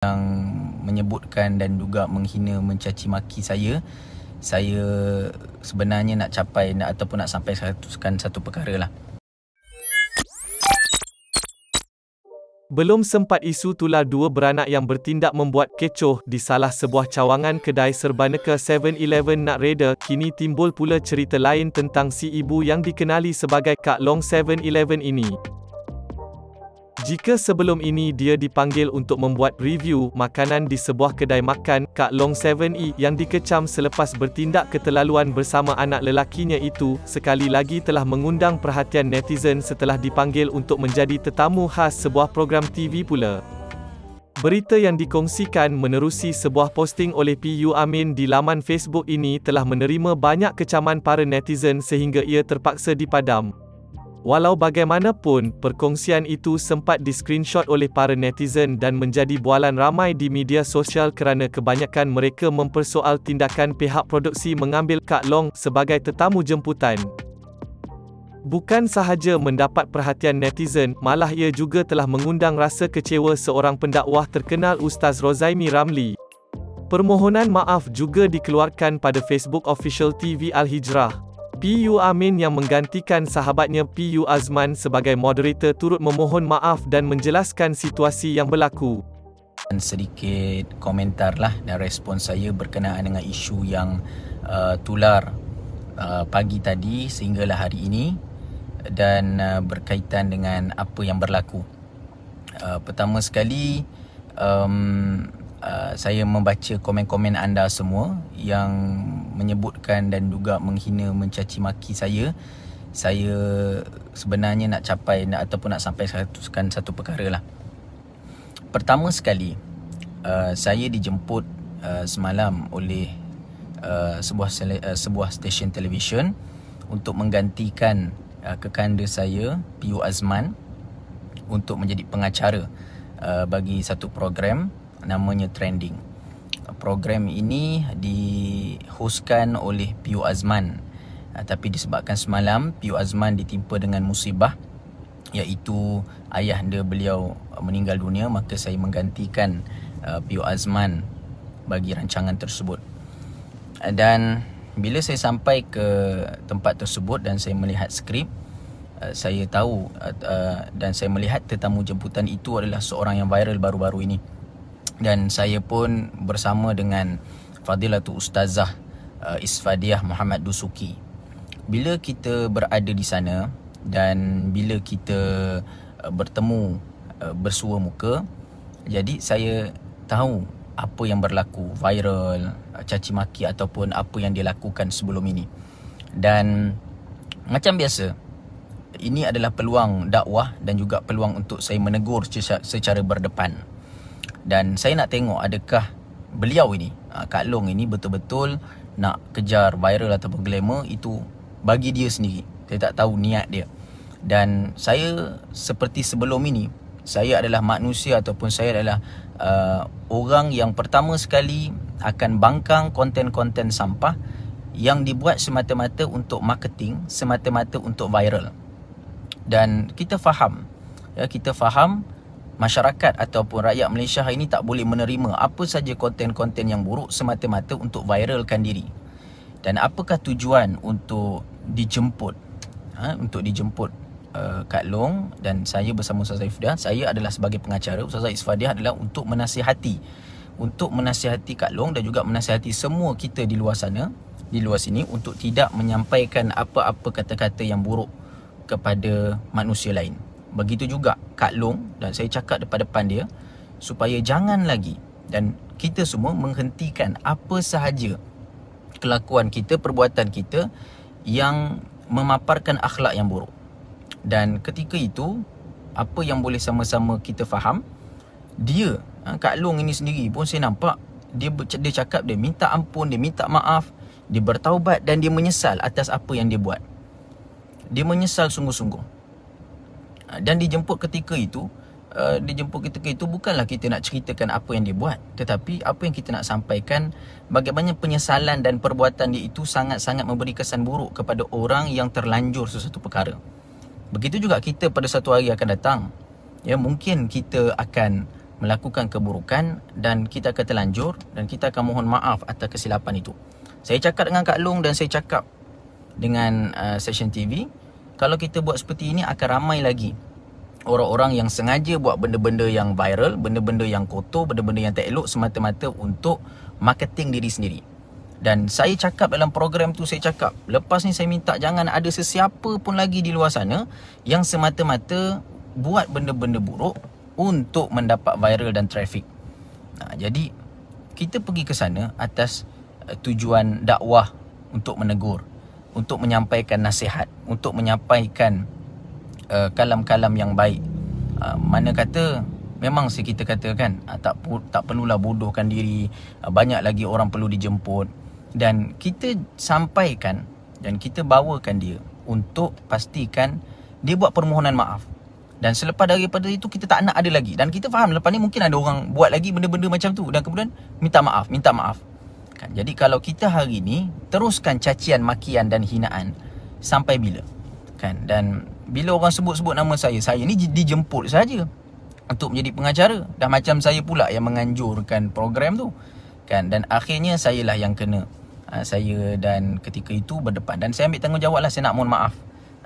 yang menyebutkan dan juga menghina, mencaci maki saya sebenarnya nak capai ataupun nak sampaikan satu perkara lah. Belum sempat isu tular dua beranak yang bertindak membuat kecoh di salah sebuah cawangan kedai serbaneka 7-Eleven nak reda, kini timbul pula cerita lain tentang si ibu yang dikenali sebagai Kak Long 7-Eleven ini. Jika sebelum ini dia dipanggil untuk membuat review makanan di sebuah kedai makan, Kak Long 7E yang dikecam selepas bertindak keterlaluan bersama anak lelakinya itu, sekali lagi telah mengundang perhatian netizen setelah dipanggil untuk menjadi tetamu khas sebuah program TV pula. Berita yang dikongsikan menerusi sebuah posting oleh PU Amin di laman Facebook ini telah menerima banyak kecaman para netizen sehingga ia terpaksa dipadam. Walau bagaimanapun, perkongsian itu sempat di-screenshot oleh para netizen dan menjadi bualan ramai di media sosial kerana kebanyakan mereka mempersoal tindakan pihak produksi mengambil Kak Long sebagai tetamu jemputan. Bukan sahaja mendapat perhatian netizen, malah ia juga telah mengundang rasa kecewa seorang pendakwah terkenal Ustaz Rozaimi Ramli. Permohonan maaf juga dikeluarkan pada Facebook official TV Al-Hijrah. PU Amin yang menggantikan sahabatnya PU Azman sebagai moderator turut memohon maaf dan menjelaskan situasi yang berlaku. Dan sedikit komentar lah dan respon saya berkenaan dengan isu yang tular pagi tadi sehinggalah hari ini dan berkaitan dengan apa yang berlaku. Pertama sekali, saya membaca komen-komen anda semua yang menyebutkan dan juga menghina, mencaci maki saya sebenarnya nak capai ataupun nak sampaikan satu perkara lah. Pertama sekali, saya dijemput semalam oleh sebuah stesen televisyen untuk menggantikan kekanda saya, PU Azman, untuk menjadi pengacara bagi satu program namanya Trending. Program ini dihostkan oleh PU Azman, tapi disebabkan semalam PU Azman ditimpa dengan musibah, iaitu ayahanda beliau meninggal dunia, maka saya menggantikan PU Azman bagi rancangan tersebut. Dan bila saya sampai ke tempat tersebut dan saya melihat skrip, saya tahu dan saya melihat tetamu jemputan itu adalah seorang yang viral baru-baru ini. Dan saya pun bersama dengan Fadilatul Ustazah Isfadiah Muhammad Dusuki. Bila kita berada di sana dan bila kita bertemu bersua muka, jadi saya tahu apa yang berlaku, viral, caci maki ataupun apa yang dia lakukan sebelum ini. Dan macam biasa, ini adalah peluang dakwah dan juga peluang untuk saya menegur secara berdepan. Dan saya nak tengok adakah beliau ini, Kak Long ini betul-betul nak kejar viral ataupun glamour, itu bagi dia sendiri. Saya tak tahu niat dia. Dan saya seperti sebelum ini, saya adalah manusia ataupun saya adalah orang yang pertama sekali akan bangkang konten-konten sampah yang dibuat semata-mata untuk marketing, semata-mata untuk viral. Dan kita faham, kita faham masyarakat ataupun rakyat Malaysia hari ini tak boleh menerima apa saja konten-konten yang buruk semata-mata untuk viralkan diri. Dan apakah tujuan untuk dijemput Kak Long dan saya bersama Ustazah Ifdah. Saya adalah sebagai pengacara, Ustazah Ifdah adalah untuk menasihati Kak Long dan juga menasihati semua kita di luar sana, di luar sini, untuk tidak menyampaikan apa-apa kata-kata yang buruk kepada manusia lain. Begitu juga Kak Long, dan saya cakap depan-depan dia supaya jangan lagi dan kita semua menghentikan apa sahaja kelakuan kita, perbuatan kita yang memaparkan akhlak yang buruk. Dan ketika itu, apa yang boleh sama-sama kita faham, dia, Kak Long ini sendiri pun saya nampak dia cakap, dia minta ampun, dia minta maaf, dia bertaubat dan dia menyesal atas apa yang dia buat. Dia menyesal sungguh-sungguh. Dan dijemput ketika itu bukanlah kita nak ceritakan apa yang dia buat, tetapi apa yang kita nak sampaikan, bagaimana penyesalan dan perbuatan dia itu sangat-sangat memberi kesan buruk kepada orang yang terlanjur sesuatu perkara. Begitu juga kita pada satu hari akan datang, mungkin kita akan melakukan keburukan dan kita akan terlanjur dan kita akan mohon maaf atas kesilapan itu. Saya cakap dengan Kak Long dan saya cakap dengan Session TV, kalau kita buat seperti ini akan ramai lagi orang-orang yang sengaja buat benda-benda yang viral, benda-benda yang kotor, benda-benda yang tak elok semata-mata untuk marketing diri sendiri. Dan saya cakap dalam program tu, saya cakap lepas ni saya minta jangan ada sesiapa pun lagi di luar sana yang semata-mata buat benda-benda buruk untuk mendapat viral dan traffic. Jadi kita pergi ke sana atas tujuan dakwah, untuk menegur, untuk menyampaikan nasihat, untuk menyampaikan kalam-kalam yang baik. Mana kata memang kita katakan tak perlulah bodohkan diri, banyak lagi orang perlu dijemput, dan kita sampaikan dan kita bawakan dia untuk pastikan dia buat permohonan maaf. Dan selepas daripada itu kita tak nak ada lagi. Dan kita faham lepas ni mungkin ada orang buat lagi benda-benda macam tu dan kemudian minta maaf kan. Jadi kalau kita hari ni teruskan cacian, makian dan hinaan sampai bila kan? Dan bila orang sebut-sebut nama saya ni dijemput saja untuk menjadi pengacara. Dah macam saya pula yang menganjurkan program tu kan. Dan akhirnya saya lah yang kena. Saya dan ketika itu berdepan. Dan saya ambil tanggungjawab lah. Saya nak mohon maaf.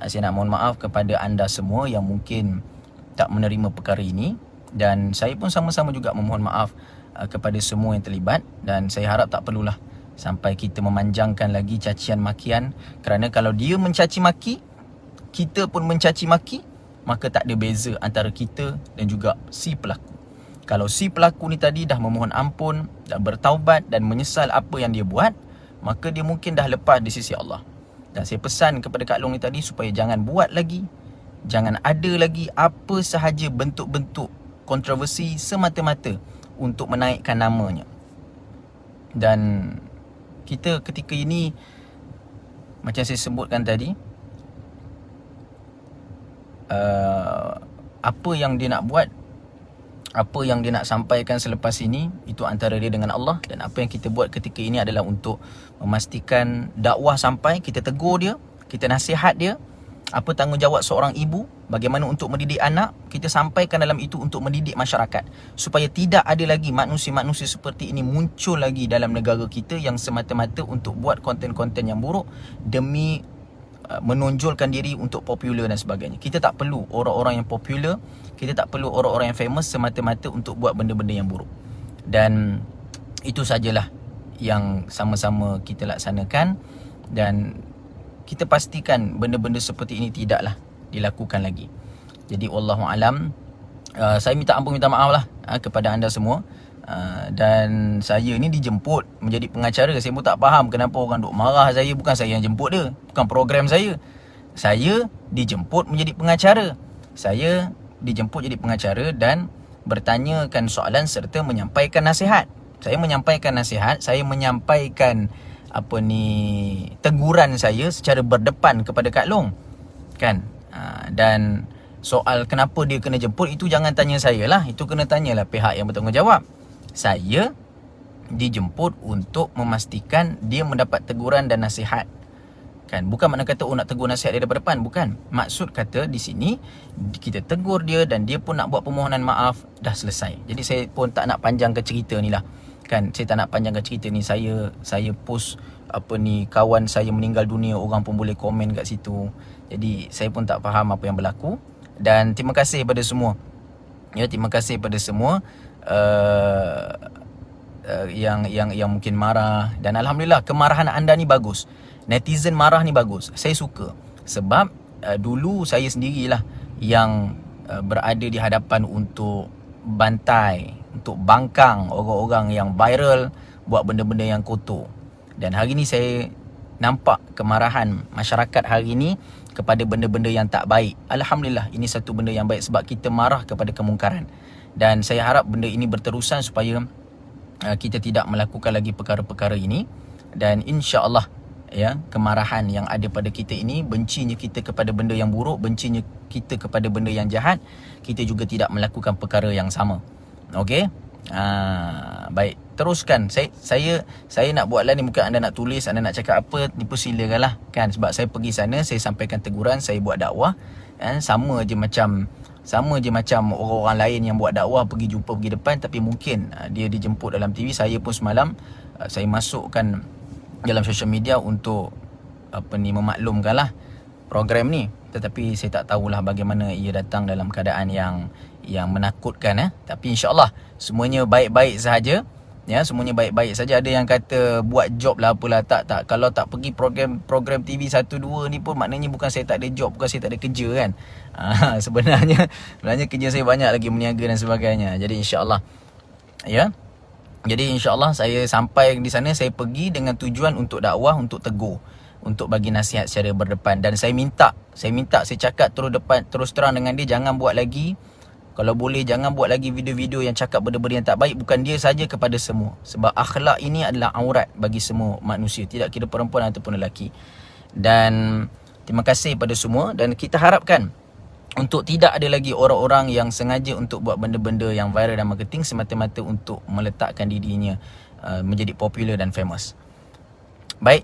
Saya nak mohon maaf kepada anda semua yang mungkin tak menerima perkara ini. Dan saya pun sama-sama juga memohon maaf kepada semua yang terlibat. Dan saya harap tak perlulah sampai kita memanjangkan lagi cacian makian. Kerana kalau dia mencaci maki, kita pun mencaci maki, maka tak ada beza antara kita dan juga si pelaku. Kalau si pelaku ni tadi dah memohon ampun, dah bertaubat dan menyesal apa yang dia buat, maka dia mungkin dah lepas di sisi Allah. Dan saya pesan kepada Kak Long ni tadi supaya jangan buat lagi, jangan ada lagi apa sahaja bentuk-bentuk kontroversi semata-mata untuk menaikkan namanya. Dan kita ketika ini, macam saya sebutkan tadi, apa yang dia nak buat, apa yang dia nak sampaikan selepas ini, itu antara dia dengan Allah. Dan apa yang kita buat ketika ini adalah untuk memastikan dakwah sampai, kita tegur dia, kita nasihat dia. Apa tanggungjawab seorang ibu, bagaimana untuk mendidik anak, kita sampaikan dalam itu untuk mendidik masyarakat, supaya tidak ada lagi manusia-manusia seperti ini muncul lagi dalam negara kita yang semata-mata untuk buat konten-konten yang buruk demi menonjolkan diri untuk popular dan sebagainya. Kita tak perlu orang-orang yang popular, kita tak perlu orang-orang yang famous semata-mata untuk buat benda-benda yang buruk. Dan itu sajalah yang sama-sama kita laksanakan, dan kita pastikan benda-benda seperti ini tidaklah dilakukan lagi. Jadi wallahu alam, saya minta ampun, minta maaf lah kepada anda semua. Dan saya ni dijemput menjadi pengacara. Saya pun tak faham kenapa orang duk marah saya. Bukan saya yang jemput dia, bukan program saya. Saya dijemput menjadi pengacara. Saya dijemput jadi pengacara dan bertanyakan soalan serta menyampaikan nasihat. Saya menyampaikan nasihat, saya menyampaikan teguran saya secara berdepan kepada Kak Long kan. Dan soal kenapa dia kena jemput, itu jangan tanya saya lah, itu kena tanyalah pihak yang bertanggungjawab. Saya dijemput untuk memastikan dia mendapat teguran dan nasihat kan. Bukan makna kata nak tegur nasihat dia daripada depan, bukan. Maksud kata di sini kita tegur dia dan dia pun nak buat permohonan maaf, dah selesai. Jadi saya pun tak nak panjangkan cerita ni lah kan. Saya tak nak panjangkan cerita ni. Saya post kawan saya meninggal dunia, orang pun boleh komen kat situ. Jadi saya pun tak faham apa yang berlaku. Dan terima kasih pada semua. Ya, terima kasih pada semua yang mungkin marah. Dan alhamdulillah kemarahan anda ni bagus. Netizen marah ni bagus. Saya suka. Sebab dulu saya sendirilah yang berada di hadapan untuk bantai, untuk bangkang orang-orang yang viral buat benda-benda yang kotor. Dan hari ni saya nampak kemarahan masyarakat hari ni kepada benda-benda yang tak baik. Alhamdulillah, ini satu benda yang baik sebab kita marah kepada kemungkaran. Dan saya harap benda ini berterusan supaya kita tidak melakukan lagi perkara-perkara ini. Dan insya-Allah ya, kemarahan yang ada pada kita ini, bencinya kita kepada benda yang buruk, bencinya kita kepada benda yang jahat, kita juga tidak melakukan perkara yang sama. Okey? Baik, teruskan. Saya nak buat lah ni, mungkin anda nak tulis, anda nak cakap apa, dipersilakan lah kan. Sebab saya pergi sana, saya sampaikan teguran, saya buat dakwah sama je macam Sama je macam orang-orang lain yang buat dakwah pergi jumpa pergi depan, tapi mungkin dia dijemput dalam TV. Saya pun semalam saya masukkan dalam social media untuk memaklumkanlah program ni, tetapi saya tak tahulah bagaimana ia datang dalam keadaan yang menakutkan. Tapi insya-Allah semuanya baik-baik sahaja. Ya, semuanya baik-baik saja. Ada yang kata buat job lah apalah. Tak. Kalau tak pergi program TV 1 2 ni pun maknanya bukan saya tak ada job, bukan saya tak ada kerja kan. Sebenarnya kerja saya banyak lagi, meniaga dan sebagainya. Jadi insya-Allah ya. Jadi insya-Allah saya sampai di sana, saya pergi dengan tujuan untuk dakwah, untuk tegur, untuk bagi nasihat secara berdepan. Dan saya minta saya cakap terus terang dengan dia, jangan buat lagi. Kalau boleh jangan buat lagi video-video yang cakap benda-benda yang tak baik. Bukan dia saja, kepada semua. Sebab akhlak ini adalah aurat bagi semua manusia, tidak kira perempuan ataupun lelaki. Dan terima kasih pada semua. Dan kita harapkan untuk tidak ada lagi orang-orang yang sengaja untuk buat benda-benda yang viral dan marketing semata-mata untuk meletakkan dirinya menjadi popular dan famous. Baik.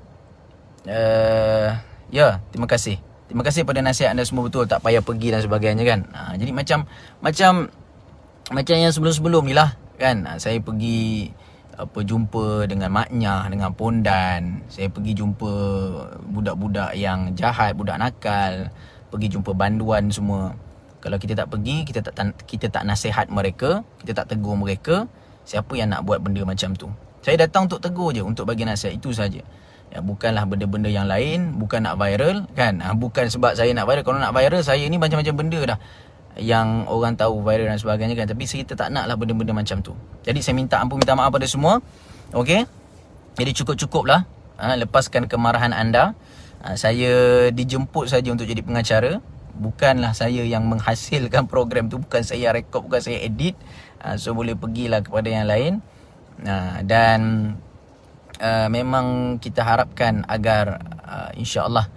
Ya, terima kasih. Terima kasih pada nasihat anda semua, betul, tak payah pergi dan sebagainya kan. Jadi macam yang sebelum-sebelum ni lah kan. Saya pergi jumpa dengan maknya, dengan pondan. Saya pergi jumpa budak-budak yang jahat, budak nakal, pergi jumpa banduan semua. Kalau kita tak pergi, kita tak nasihat mereka, kita tak tegur mereka, siapa yang nak buat benda macam tu? Saya datang untuk tegur je, untuk bagi nasihat, itu saja. Ya, bukanlah benda-benda yang lain, bukan nak viral kan. Bukan sebab saya nak viral. Kalau nak viral, saya ni macam-macam benda dah yang orang tahu viral dan sebagainya kan. Tapi kita tak naklah benda-benda macam tu. Jadi saya minta maaf pada semua. Okey. Jadi cukup-cukuplah. Lepaskan kemarahan anda. Saya dijemput saja untuk jadi pengacara. Bukanlah saya yang menghasilkan program tu, bukan saya rekod, bukan saya edit. So boleh pergilah kepada yang lain. Dan memang kita harapkan agar insya-Allah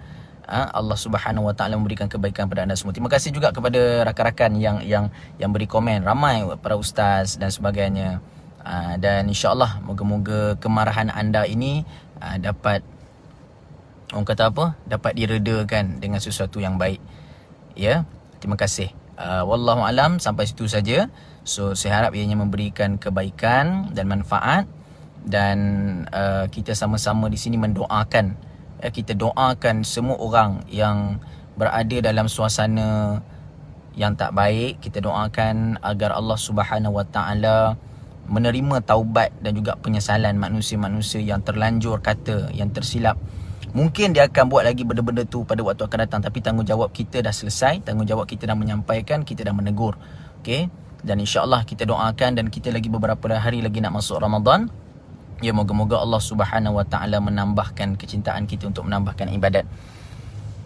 Allah Subhanahu Wa Taala memberikan kebaikan pada anda semua. Terima kasih juga kepada rakan-rakan yang beri komen, ramai para ustaz dan sebagainya. Dan insya-Allah moga-moga kemarahan anda ini dapat, orang kata apa, dapat diredakan dengan sesuatu yang baik. Ya, terima kasih. Wallahu alam, sampai situ saja. So saya harap ianya memberikan kebaikan dan manfaat. Dan kita sama-sama di sini mendoakan, kita doakan semua orang yang berada dalam suasana yang tak baik. Kita doakan agar Allah Subhanahu Wa Taala menerima taubat dan juga penyesalan manusia-manusia yang terlanjur kata, yang tersilap. Mungkin dia akan buat lagi benda-benda tu pada waktu akan datang, tapi tanggungjawab kita dah selesai, tanggungjawab kita dah menyampaikan, kita dah menegur. Okey, dan insya-Allah kita doakan, dan kita lagi beberapa hari lagi nak masuk Ramadan. Ya, moga-moga Allah Subhanahu Wa Taala menambahkan kecintaan kita untuk menambahkan ibadat.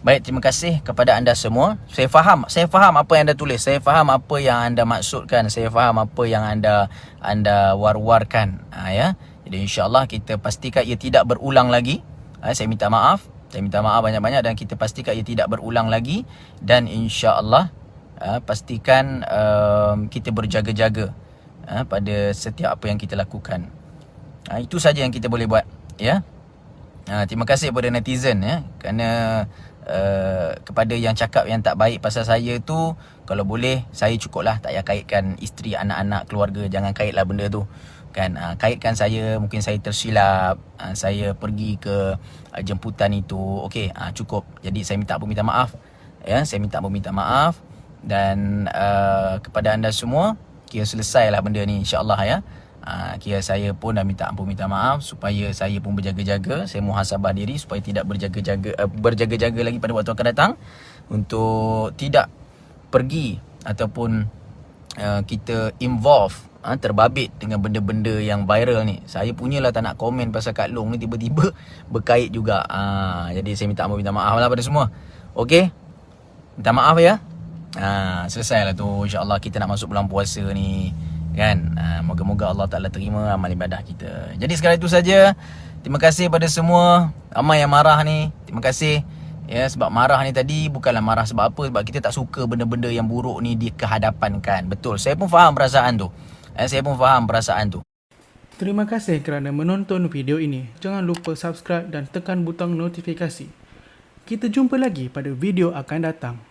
Baik, terima kasih kepada anda semua. Saya faham apa yang anda tulis, saya faham apa yang anda maksudkan, saya faham apa yang anda war-warkan. Ya. Jadi insya-Allah kita pastikan ia tidak berulang lagi. Saya minta maaf banyak-banyak, dan kita pastikan ia tidak berulang lagi. Dan insya-Allah pastikan kita berjaga-jaga pada setiap apa yang kita lakukan. Itu saja yang kita boleh buat, ya. Terima kasih kepada netizen, ya, kerana kepada yang cakap yang tak baik pasal saya tu, kalau boleh saya cukuplah, tak payah kaitkan isteri, anak-anak, keluarga. Jangan kaitlah benda tu kan. Kaitkan saya, mungkin saya tersilap, saya pergi ke jemputan itu, okey, cukup. Jadi saya minta maaf, ya, saya minta maaf. Dan kepada anda semua, kira selesailah benda ni, insya-Allah, ya. Kira saya pun dah minta maaf, supaya saya pun berjaga-jaga. Saya muhasabah diri supaya tidak berjaga-jaga lagi pada waktu akan datang, untuk tidak pergi ataupun kita involve, terbabit dengan benda-benda yang viral ni. Saya punyalah tak nak komen pasal Kak Long ni, tiba-tiba berkait juga. Jadi saya minta maaf lah pada semua. Okey, minta maaf, ya. Selesailah tu, insya-Allah kita nak masuk bulan puasa ni kan. Moga-moga Allah Ta'ala terima amal ibadah kita. Jadi sekarang itu saja. Terima kasih pada semua. Ramai yang marah ni, terima kasih, ya. Sebab marah ni tadi bukanlah marah sebab apa, sebab kita tak suka benda-benda yang buruk ni dikehadapankan. Betul, saya pun faham perasaan tu. Terima kasih kerana menonton video ini. Jangan lupa subscribe dan tekan butang notifikasi. Kita jumpa lagi pada video akan datang.